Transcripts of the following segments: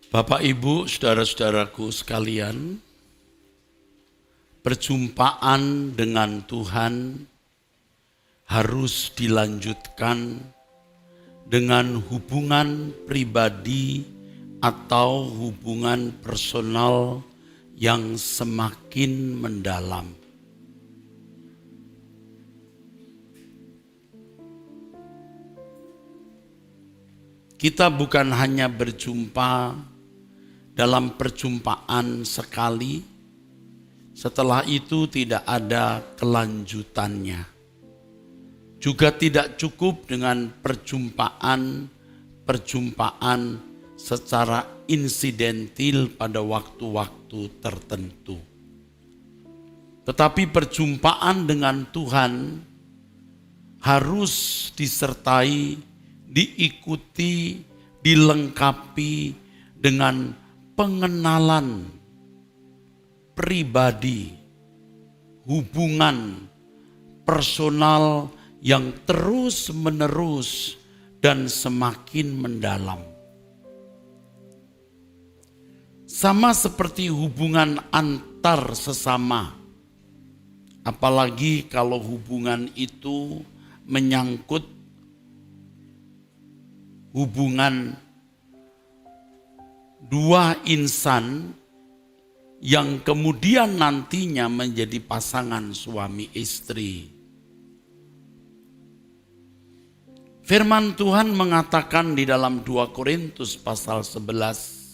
Bapak, Ibu, saudara-saudaraku sekalian, perjumpaan dengan Tuhan harus dilanjutkan dengan hubungan pribadi atau hubungan personal yang semakin mendalam. Kita bukan hanya berjumpa dalam perjumpaan sekali, setelah itu tidak ada kelanjutannya. Juga tidak cukup dengan perjumpaan secara insidentil pada waktu-waktu tertentu. Tetapi perjumpaan dengan Tuhan harus disertai, diikuti, dilengkapi dengan pengenalan pribadi, hubungan personal yang terus-menerus dan semakin mendalam. Sama seperti hubungan antar sesama, apalagi kalau hubungan itu menyangkut hubungan dua insan yang kemudian nantinya menjadi pasangan suami istri. Firman Tuhan mengatakan di dalam 2 Korintus pasal 11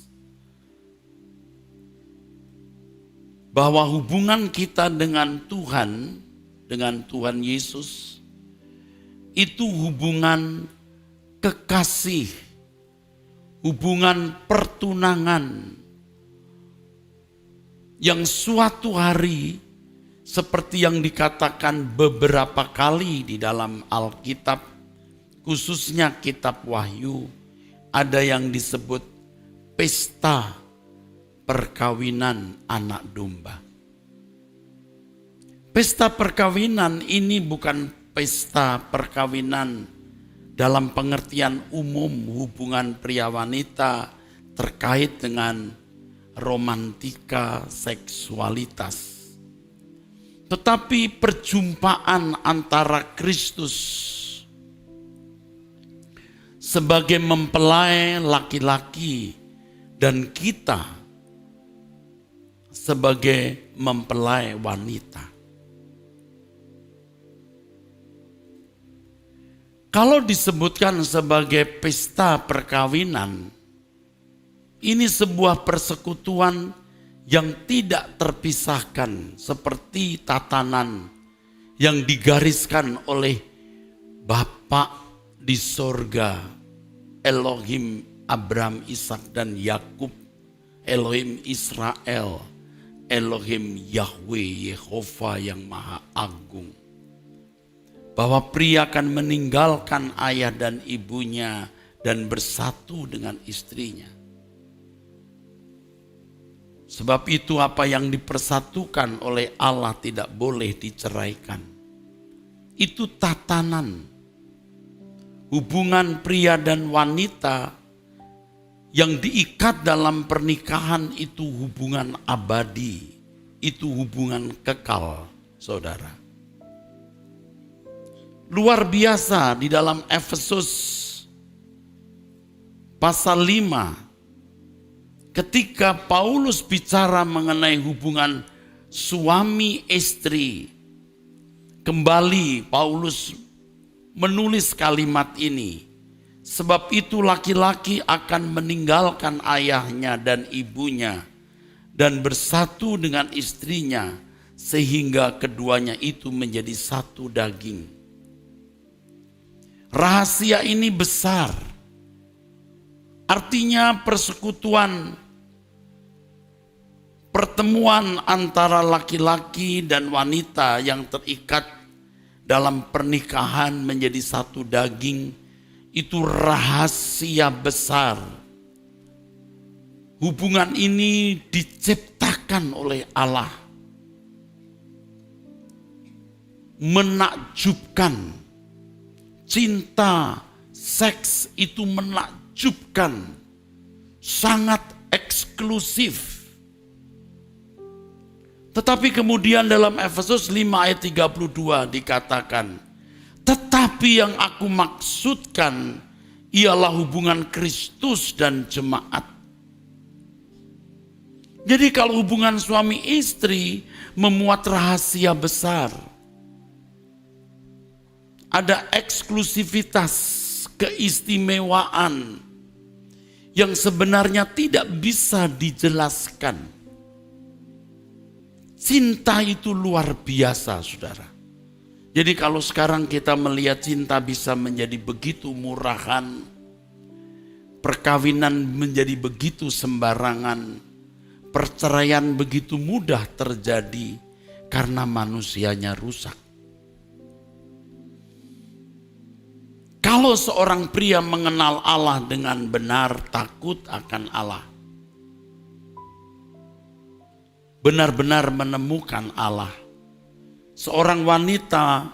bahwa hubungan kita dengan Tuhan Yesus itu hubungan kekasih, hubungan pertunangan yang suatu hari seperti yang dikatakan beberapa kali di dalam Alkitab, khususnya kitab Wahyu, ada yang disebut pesta perkawinan anak domba. Pesta perkawinan ini bukan pesta perkawinan dalam pengertian umum hubungan pria wanita terkait dengan romantika seksualitas. Tetapi perjumpaan antara Kristus sebagai mempelai laki-laki dan kita sebagai mempelai wanita. Kalau disebutkan sebagai pesta perkawinan, ini sebuah persekutuan yang tidak terpisahkan seperti tatanan yang digariskan oleh Bapa di sorga, Elohim Abraham, Ishak dan Yakub, Elohim Israel, Elohim Yahweh, Yehova yang Maha Agung. Bahwa pria akan meninggalkan ayah dan ibunya dan bersatu dengan istrinya. Sebab itu apa yang dipersatukan oleh Allah tidak boleh diceraikan. Itu tatanan hubungan pria dan wanita yang diikat dalam pernikahan, itu hubungan abadi, itu hubungan kekal, saudara. Luar biasa di dalam Efesus pasal 5, ketika Paulus bicara mengenai hubungan suami istri, kembali Paulus menulis kalimat ini. Sebab itu laki-laki akan meninggalkan ayahnya dan ibunya dan bersatu dengan istrinya, sehingga keduanya itu menjadi satu daging. Rahasia ini besar. Artinya persekutuan, pertemuan antara laki-laki dan wanita yang terikat dalam pernikahan menjadi satu daging, itu rahasia besar. Hubungan ini diciptakan oleh Allah. Menakjubkan. Cinta, seks itu menakjubkan, sangat eksklusif. Tetapi kemudian dalam Efesus 5 ayat 32 dikatakan, tetapi yang aku maksudkan ialah hubungan Kristus dan jemaat. Jadi kalau hubungan suami istri memuat rahasia besar, ada eksklusivitas, keistimewaan yang sebenarnya tidak bisa dijelaskan. Cinta itu luar biasa, saudara. Jadi kalau sekarang kita melihat cinta bisa menjadi begitu murahan, perkawinan menjadi begitu sembarangan, perceraian begitu mudah terjadi karena manusianya rusak. Kalau seorang pria mengenal Allah dengan benar, takut akan Allah, benar-benar menemukan Allah. Seorang wanita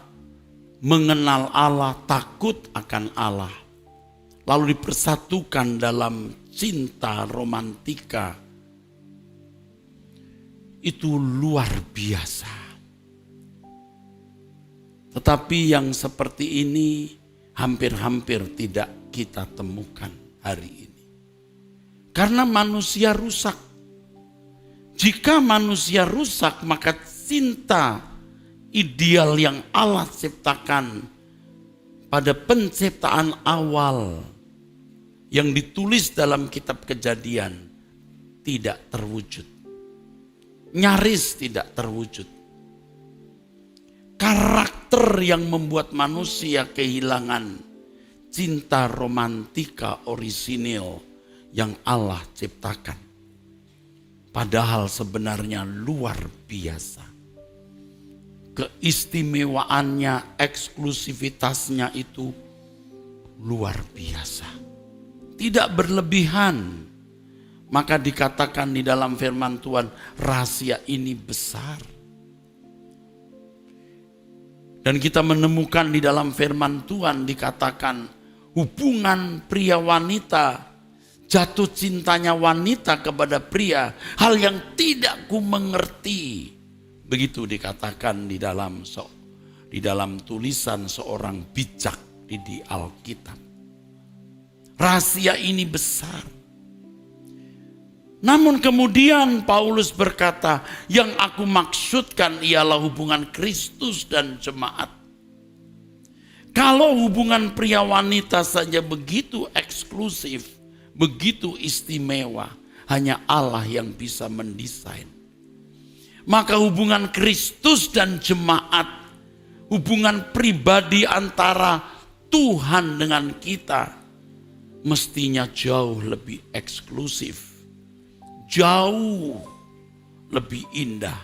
mengenal Allah, takut akan Allah, lalu dipersatukan dalam cinta romantika, itu luar biasa. Tetapi yang seperti ini hampir-hampir tidak kita temukan hari ini. Karena manusia rusak. Jika manusia rusak, maka cinta ideal yang Allah ciptakan pada penciptaan awal yang ditulis dalam kitab Kejadian tidak terwujud. Nyaris tidak terwujud. Karakter yang membuat manusia kehilangan cinta romantika orisinil yang Allah ciptakan. Padahal sebenarnya luar biasa. Keistimewaannya, eksklusivitasnya itu luar biasa. Tidak berlebihan. Maka dikatakan di dalam firman Tuhan, rahasia ini besar. Dan kita menemukan di dalam firman Tuhan dikatakan hubungan pria wanita, jatuh cintanya wanita kepada pria, hal yang tidak ku mengerti. Begitu dikatakan di dalam tulisan seorang bijak di Alkitab. Rahasia ini besar. Namun kemudian Paulus berkata, yang aku maksudkan ialah hubungan Kristus dan jemaat. Kalau hubungan pria wanita saja begitu eksklusif, begitu istimewa, hanya Allah yang bisa mendesain. Maka hubungan Kristus dan jemaat, hubungan pribadi antara Tuhan dengan kita, mestinya jauh lebih eksklusif. Jauh lebih indah.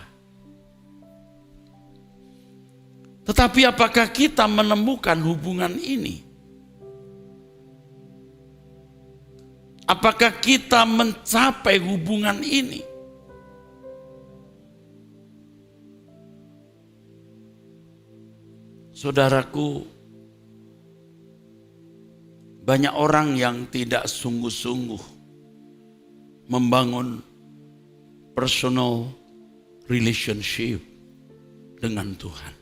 Tetapi apakah kita menemukan hubungan ini? Apakah kita mencapai hubungan ini? Saudaraku, banyak orang yang tidak sungguh-sungguh membangun personal relationship dengan Tuhan.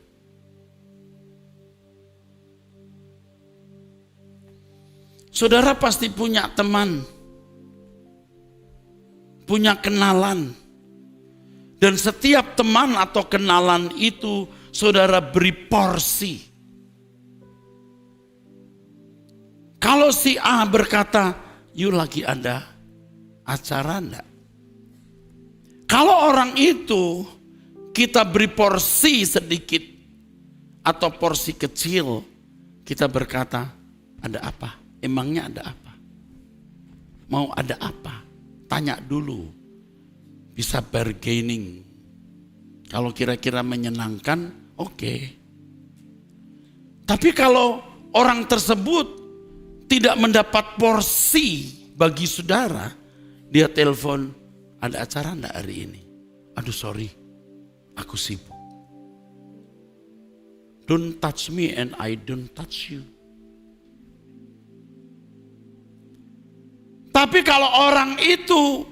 Saudara pasti punya teman, punya kenalan. Dan setiap teman atau kenalan itu saudara beri porsi. Kalau si A berkata, "You lagi ada acara enggak?" Kalau orang itu kita beri porsi sedikit atau porsi kecil, kita berkata, "Ada apa? Emangnya ada apa? Mau ada apa? Tanya dulu." Bisa bargaining. Kalau kira-kira menyenangkan, oke. Tapi kalau orang tersebut tidak mendapat porsi bagi saudara, dia telepon, "Ada acara enggak hari ini?" "Aduh sorry, aku sibuk." Don't touch me and I don't touch you. Tapi kalau orang itu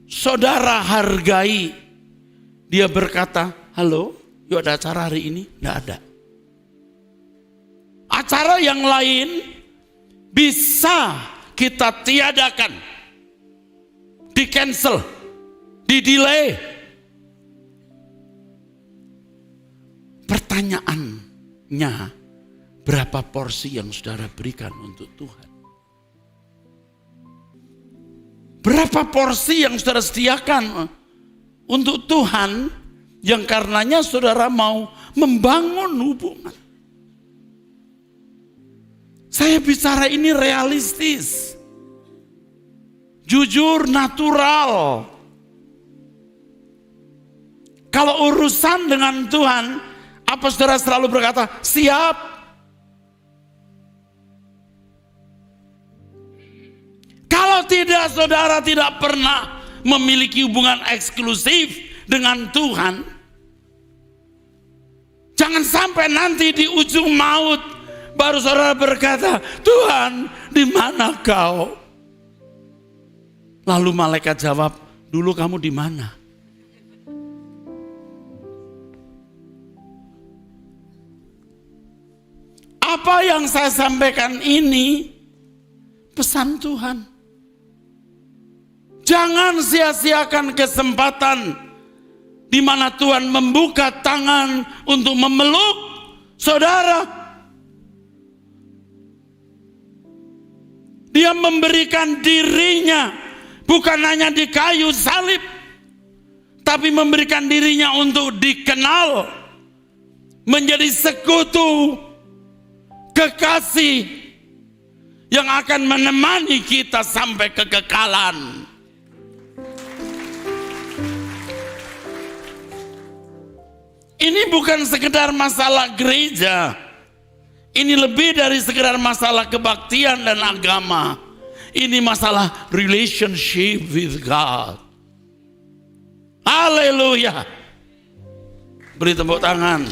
saudara hargai. Dia berkata, halo, yuk ada acara hari ini? Nggak ada. Acara yang lain bisa kita tiadakan, di-cancel, di-delay. Pertanyaannya, berapa porsi yang saudara berikan untuk Tuhan? Berapa porsi yang saudara sediakan untuk Tuhan yang karenanya saudara mau membangun hubungan? Saya bicara ini realistis, jujur, natural. Kalau urusan dengan Tuhan, apa saudara selalu berkata, siap? Kalau tidak, saudara tidak pernah memiliki hubungan eksklusif dengan Tuhan. Jangan sampai nanti di ujung maut, baru saudara berkata, Tuhan, di mana kau? Lalu malaikat jawab, dulu kamu di mana? Apa yang saya sampaikan ini pesan Tuhan. Jangan sia-siakan kesempatan di mana Tuhan membuka tangan untuk memeluk saudara. Dia memberikan dirinya bukan hanya di kayu salib, tapi memberikan dirinya untuk dikenal, menjadi sekutu, kekasih yang akan menemani kita sampai kekekalan. Ini bukan sekedar masalah gereja. Ini lebih dari sekedar masalah kebaktian dan agama. Ini masalah relationship with God. Haleluya. Beri tepuk tangan.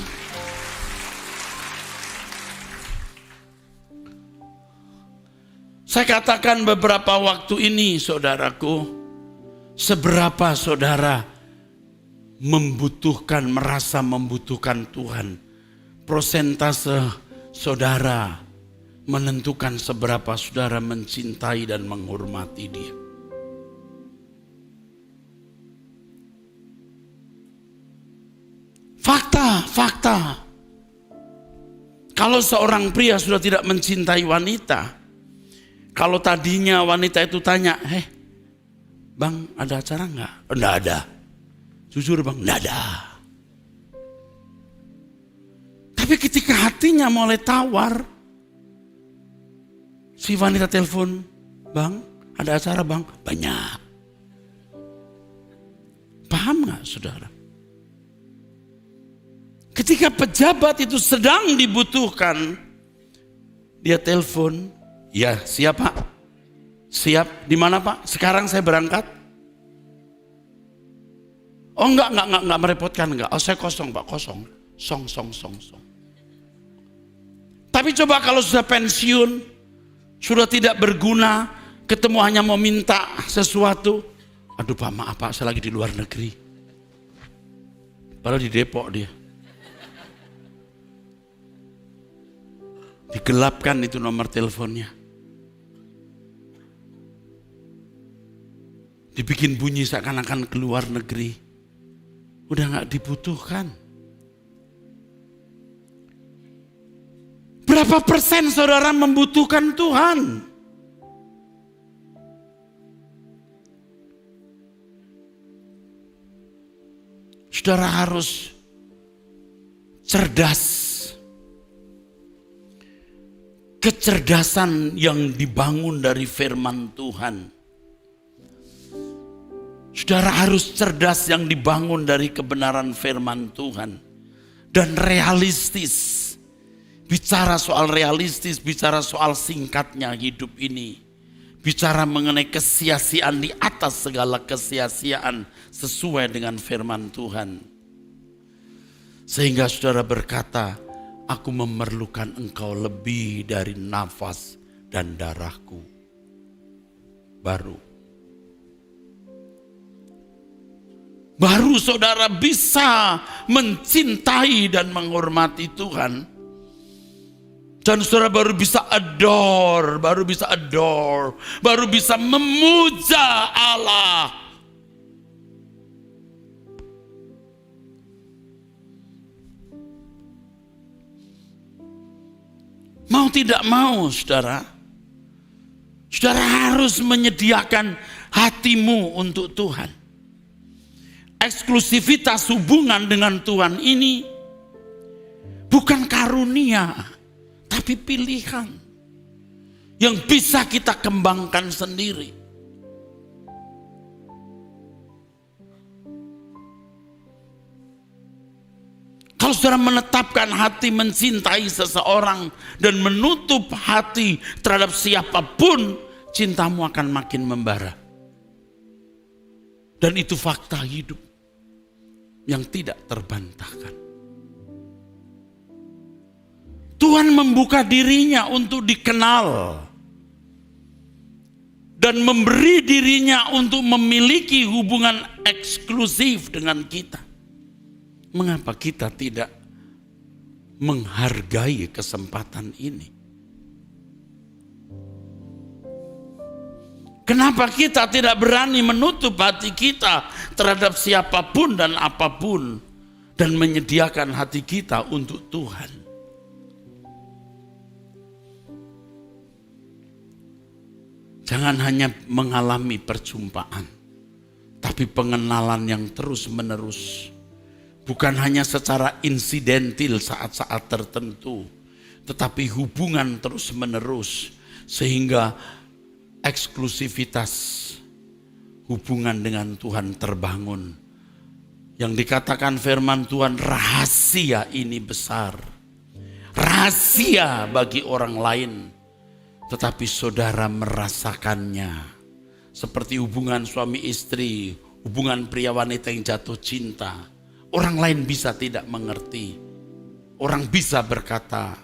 Saya katakan beberapa waktu ini, saudaraku, seberapa saudara membutuhkan, merasa membutuhkan Tuhan. Prosentase saudara menentukan seberapa saudara mencintai dan menghormati Dia. Fakta. Kalau seorang pria sudah tidak mencintai wanita, kalau tadinya wanita itu tanya, bang ada acara enggak? Enggak ada. Jujur bang, enggak ada. Tapi ketika hatinya mulai tawar, si wanita telepon, bang ada acara bang? Banyak. Paham enggak saudara? Ketika pejabat itu sedang dibutuhkan, dia telepon, ya siap pak, siap, di mana pak? Sekarang saya berangkat. Oh enggak merepotkan enggak. Oh saya kosong pak, kosong. Song. Tapi coba kalau sudah pensiun, sudah tidak berguna, ketemu hanya mau minta sesuatu. Aduh pak maaf pak, saya lagi di luar negeri. Padahal di Depok dia. Digelapkan itu nomor teleponnya. Dibikin bunyi seakan-akan keluar negeri. Udah gak dibutuhkan. Berapa persen saudara membutuhkan Tuhan? Saudara harus cerdas. Kecerdasan yang dibangun dari firman Tuhan. Saudara harus cerdas yang dibangun dari kebenaran firman Tuhan. Dan realistis. Bicara soal realistis, bicara soal singkatnya hidup ini. Bicara mengenai kesia-siaan di atas segala kesia-siaan sesuai dengan firman Tuhan. Sehingga saudara berkata, aku memerlukan engkau lebih dari nafas dan darahku baru. baru saudara bisa mencintai dan menghormati Tuhan. Dan saudara baru bisa adore, baru bisa memuja Allah. Mau tidak mau saudara harus menyediakan hatimu untuk Tuhan. Eksklusivitas hubungan dengan Tuhan ini bukan karunia, tapi pilihan yang bisa kita kembangkan sendiri. Kalau saudara menetapkan hati mencintai seseorang dan menutup hati terhadap siapapun, cintamu akan makin membara. Dan itu fakta hidup yang tidak terbantahkan. Tuhan membuka dirinya untuk dikenal dan memberi dirinya untuk memiliki hubungan eksklusif dengan kita. Mengapa kita tidak menghargai kesempatan ini? Kenapa kita tidak berani menutup hati kita terhadap siapapun dan apapun dan menyediakan hati kita untuk Tuhan? Jangan hanya mengalami perjumpaan, tapi pengenalan yang terus-menerus. Bukan hanya secara insidentil saat-saat tertentu, tetapi hubungan terus-menerus sehingga eksklusivitas hubungan dengan Tuhan terbangun. Yang dikatakan firman Tuhan, rahasia ini besar. Rahasia bagi orang lain, tetapi saudara merasakannya. Seperti hubungan suami istri, hubungan pria wanita yang jatuh cinta. Orang lain bisa tidak mengerti. Orang bisa berkata,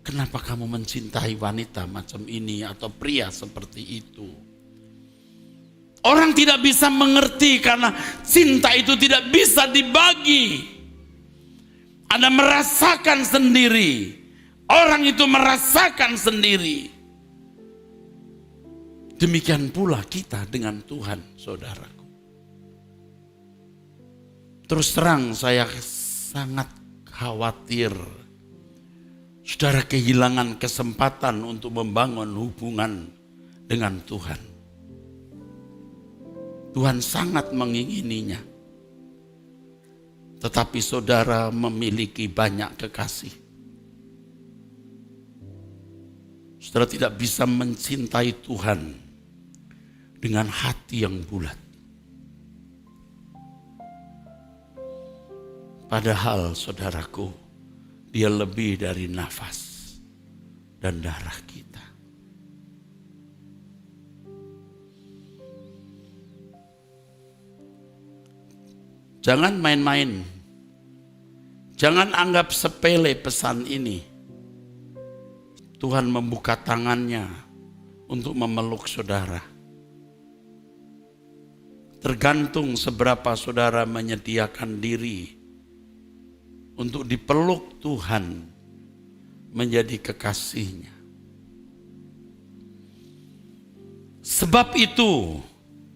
kenapa kamu mencintai wanita macam ini atau pria seperti itu? Orang tidak bisa mengerti karena cinta itu tidak bisa dibagi. Anda merasakan sendiri. Orang itu merasakan sendiri. Demikian pula kita dengan Tuhan, saudaraku. Terus terang saya sangat khawatir saudara kehilangan kesempatan untuk membangun hubungan dengan Tuhan. Tuhan sangat mengingininya. Tetapi saudara memiliki banyak kekasih. Saudara tidak bisa mencintai Tuhan dengan hati yang bulat. Padahal saudaraku, dia lebih dari nafas dan darah kita. Jangan main-main. Jangan anggap sepele pesan ini. Tuhan membuka tangannya untuk memeluk saudara. Tergantung seberapa saudara menyediakan diri untuk dipeluk Tuhan menjadi kekasihnya. Sebab itu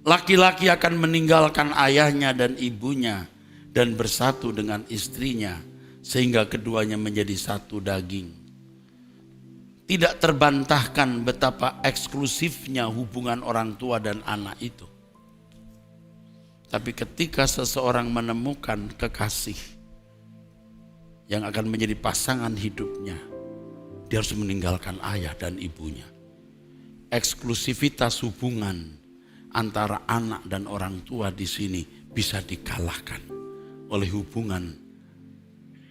laki-laki akan meninggalkan ayahnya dan ibunya dan bersatu dengan istrinya sehingga keduanya menjadi satu daging. Tidak terbantahkan betapa eksklusifnya hubungan orang tua dan anak itu. Tapi ketika seseorang menemukan kekasih yang akan menjadi pasangan hidupnya, dia harus meninggalkan ayah dan ibunya. Eksklusivitas hubungan antara anak dan orang tua di sini bisa dikalahkan oleh hubungan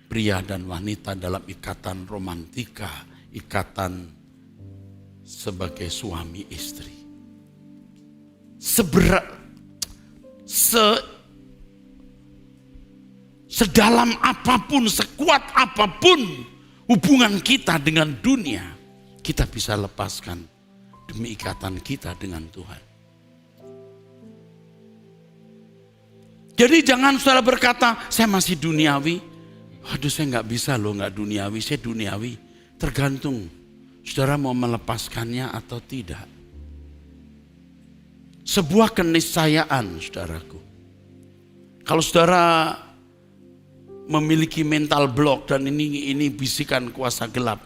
pria dan wanita dalam ikatan romantika, ikatan sebagai suami istri. Sedalam apapun, sekuat apapun hubungan kita dengan dunia, kita bisa lepaskan demi ikatan kita dengan Tuhan. Jadi jangan saudara berkata, saya masih duniawi. Aduh, saya nggak bisa loh, nggak duniawi, saya duniawi. Tergantung saudara mau melepaskannya atau tidak. Sebuah keniscayaan, saudaraku. Kalau saudara memiliki mental block dan ini bisikan kuasa gelap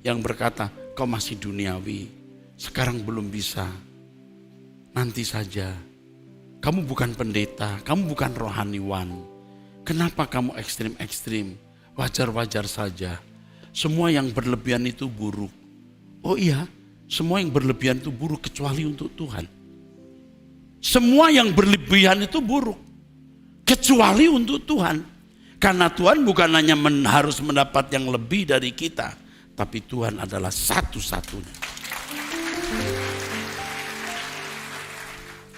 yang berkata, kau masih duniawi, sekarang belum bisa, nanti saja. Kamu bukan pendeta, kamu bukan rohaniwan. Kenapa kamu ekstrim-ekstrim? Wajar-wajar saja. Semua yang berlebihan itu buruk. Oh iya, semua yang berlebihan itu buruk kecuali untuk Tuhan. Semua yang berlebihan itu buruk kecuali untuk Tuhan. Karena Tuhan bukan hanya harus mendapat yang lebih dari kita, tapi Tuhan adalah satu-satunya.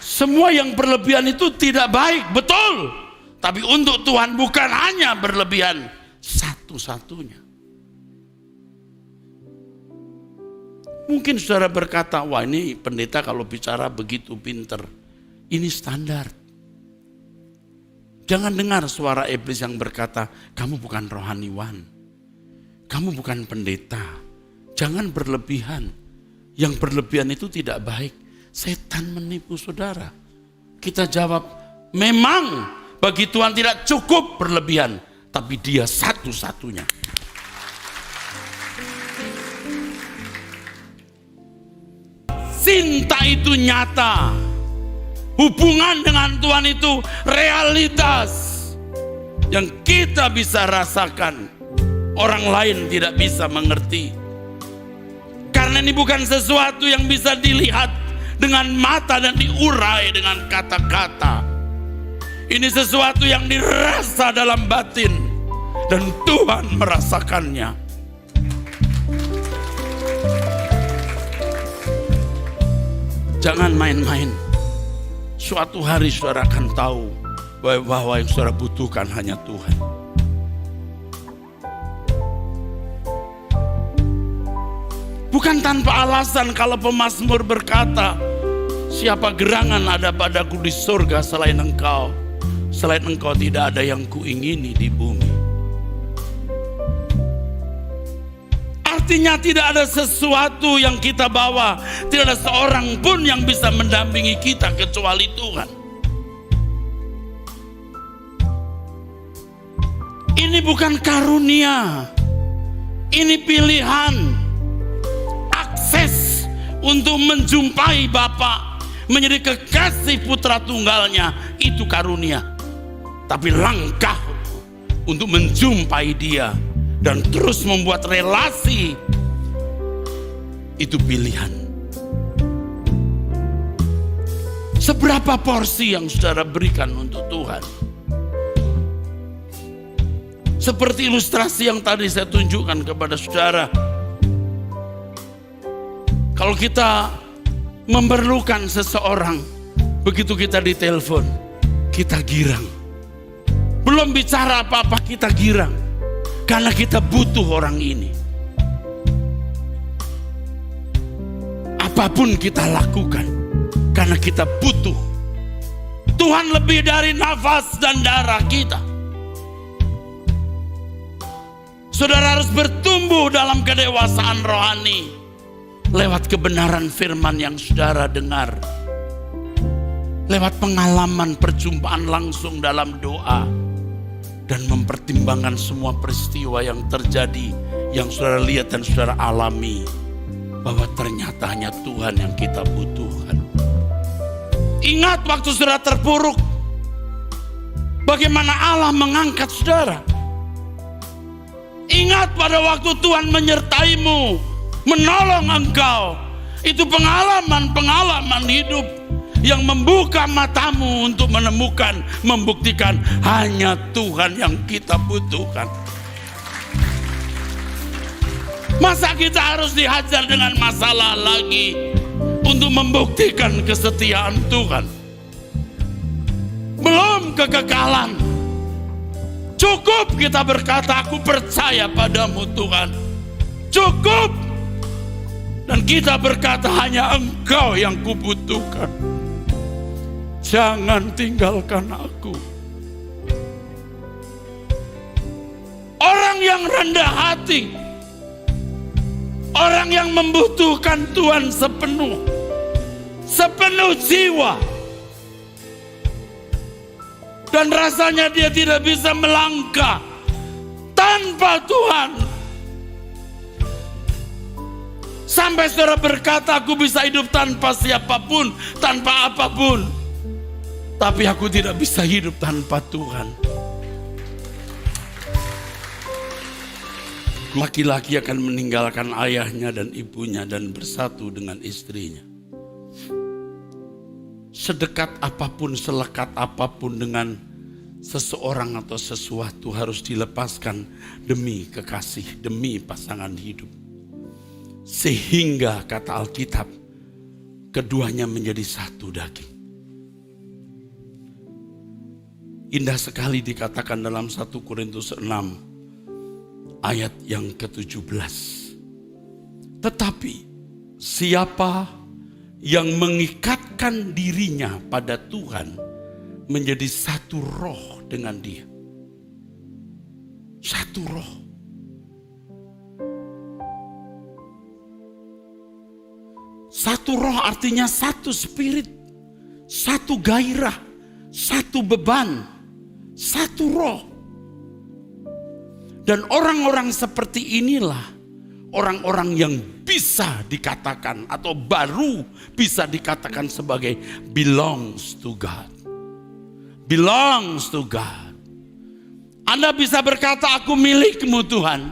Semua yang berlebihan itu tidak baik, betul. Tapi untuk Tuhan bukan hanya berlebihan, satu-satunya. Mungkin saudara berkata, wah ini pendeta kalau bicara begitu pinter. Ini standar. Jangan dengar suara iblis yang berkata, kamu bukan rohaniwan. Kamu bukan pendeta. Jangan berlebihan. Yang berlebihan itu tidak baik. Setan menipu saudara. Kita jawab, memang bagi Tuhan tidak cukup berlebihan, tapi Dia satu-satunya. Cinta itu nyata. Hubungan dengan Tuhan itu realitas yang kita bisa rasakan. Orang lain tidak bisa mengerti. Karena ini bukan sesuatu yang bisa dilihat dengan mata dan diurai dengan kata-kata. Ini sesuatu yang dirasa dalam batin dan Tuhan merasakannya. Jangan main-main. Suatu hari saudara akan tahu bahwa yang saudara butuhkan hanya Tuhan. Bukan tanpa alasan kalau pemazmur berkata, siapa gerangan ada padaku di surga selain Engkau. Selain Engkau tidak ada yang kuingini di bumi. Artinya tidak ada sesuatu yang kita bawa, tidak ada seorang pun yang bisa mendampingi kita kecuali Tuhan. Ini bukan karunia, ini pilihan. Akses untuk menjumpai Bapa, menjadi kekasih putra tunggalnya, itu karunia. Tapi langkah untuk menjumpai Dia dan terus membuat relasi, itu pilihan. Seberapa porsi yang saudara berikan untuk Tuhan? Seperti ilustrasi yang tadi saya tunjukkan kepada saudara. Kalau kita memerlukan seseorang, begitu kita ditelepon, kita girang. Belum bicara apa-apa kita girang. Karena kita butuh orang ini. Apapun kita lakukan, karena kita butuh. Tuhan lebih dari nafas dan darah kita. Saudara harus bertumbuh dalam kedewasaan rohani. Lewat kebenaran firman yang saudara dengar. Lewat pengalaman perjumpaan langsung dalam doa. Dan mempertimbangkan semua peristiwa yang terjadi. Yang saudara lihat dan saudara alami. Bahwa ternyata hanya Tuhan yang kita butuhkan. Ingat waktu saudara terpuruk. Bagaimana Allah mengangkat saudara. Ingat pada waktu Tuhan menyertaimu. Menolong engkau. Itu pengalaman-pengalaman hidup yang membuka matamu untuk menemukan, membuktikan hanya Tuhan yang kita butuhkan. Masa kita harus dihajar dengan masalah lagi untuk membuktikan kesetiaan Tuhan? Belum kekekalan. Cukup kita berkata, aku percaya padamu Tuhan. Cukup. Dan kita berkata, hanya Engkau yang kubutuhkan. Jangan tinggalkan aku. yang rendah hati, orang yang membutuhkan Tuhan sepenuh jiwa. Dan rasanya dia tidak bisa melangkah tanpa Tuhan. Sampai saudara berkata, aku bisa hidup tanpa siapapun, tanpa apapun. Tapi aku tidak bisa hidup tanpa Tuhan. Laki-laki akan meninggalkan ayahnya dan ibunya dan bersatu dengan istrinya. Sedekat apapun, selekat apapun dengan seseorang atau sesuatu harus dilepaskan demi kekasih, demi pasangan hidup. Sehingga kata Alkitab, keduanya menjadi satu daging. Indah sekali dikatakan dalam 1 Korintus 6 ayat yang ke-17. Tetapi siapa yang mengikatkan dirinya pada Tuhan menjadi satu roh dengan Dia. Satu roh. Satu roh artinya satu spirit, satu gairah, satu beban, satu roh. Dan orang-orang seperti inilah orang-orang yang bisa dikatakan atau baru bisa dikatakan sebagai belongs to God. Belongs to God. Anda bisa berkata, aku milikmu Tuhan.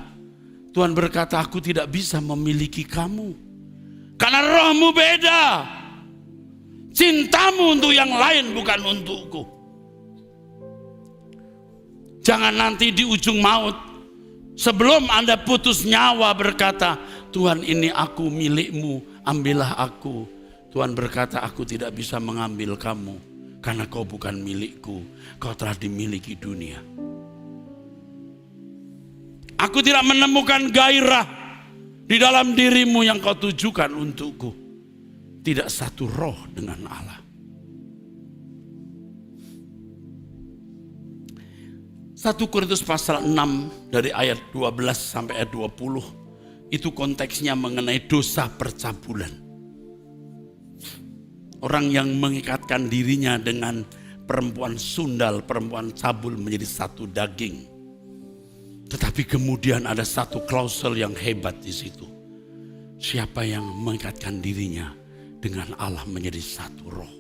Tuhan berkata, aku tidak bisa memiliki kamu. Karena rohmu beda. Cintamu untuk yang lain bukan untukku. Jangan nanti di ujung maut, sebelum Anda putus nyawa berkata, Tuhan ini aku milikmu, ambillah aku. Tuhan berkata, aku tidak bisa mengambil kamu, karena kau bukan milikku, kau telah dimiliki dunia. Aku tidak menemukan gairah di dalam dirimu yang kau tujukan untukku. Tidak satu roh dengan Allah. 1 Korintus pasal 6 dari ayat 12 sampai ayat 20. Itu konteksnya mengenai dosa percabulan. Orang yang mengikatkan dirinya dengan perempuan sundal, perempuan cabul menjadi satu daging. Tetapi kemudian ada satu klausul yang hebat di situ. Siapa yang mengikatkan dirinya dengan Allah menjadi satu roh.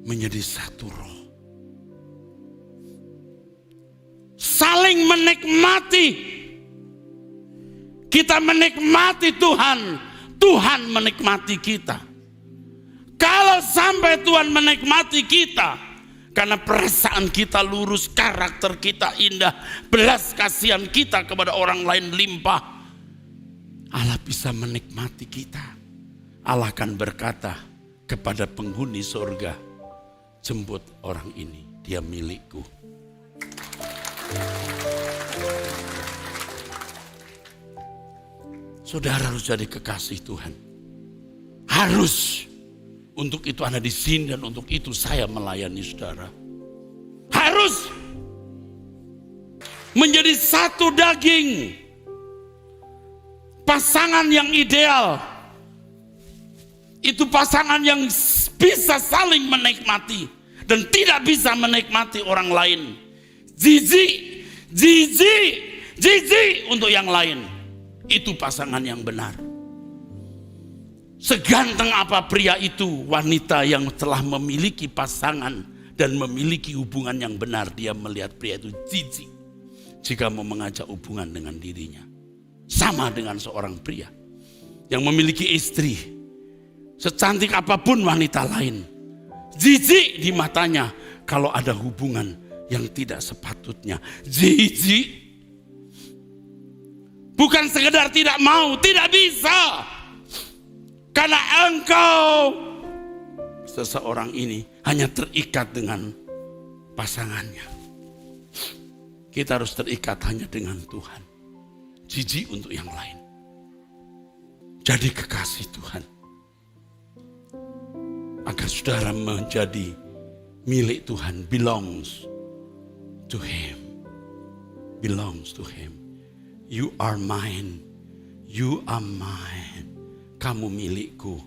Menjadi satu roh. Saling menikmati. Kita menikmati Tuhan, Tuhan menikmati kita. Kalau sampai Tuhan menikmati kita, karena perasaan kita lurus, karakter kita indah, belas kasihan kita kepada orang lain limpah, Allah bisa menikmati kita. Allah akan berkata kepada penghuni surga, jemput orang ini, dia milikku. Saudara harus jadi kekasih Tuhan. Harus. Untuk itu Anda di sini dan untuk itu saya melayani saudara. Harus menjadi satu daging. Pasangan yang ideal. Itu pasangan yang bisa saling menikmati dan tidak bisa menikmati orang lain. Jijik untuk yang lain. Itu pasangan yang benar. Seganteng apa pria itu, wanita yang telah memiliki pasangan dan memiliki hubungan yang benar, dia melihat pria itu jijik jika mau mengajak hubungan dengan dirinya. Sama dengan seorang pria yang memiliki istri, secantik apapun wanita lain, jijik di matanya kalau ada hubungan yang tidak sepatutnya. Jijik. Bukan sekedar tidak mau, tidak bisa. Karena engkau, seseorang ini hanya terikat dengan pasangannya. Kita harus terikat hanya dengan Tuhan. Jijik untuk yang lain. Jadi kekasih Tuhan. Agar saudara menjadi milik Tuhan. Belongs to Him. belongs to him. You are mine. You are mine. Kamu milikku.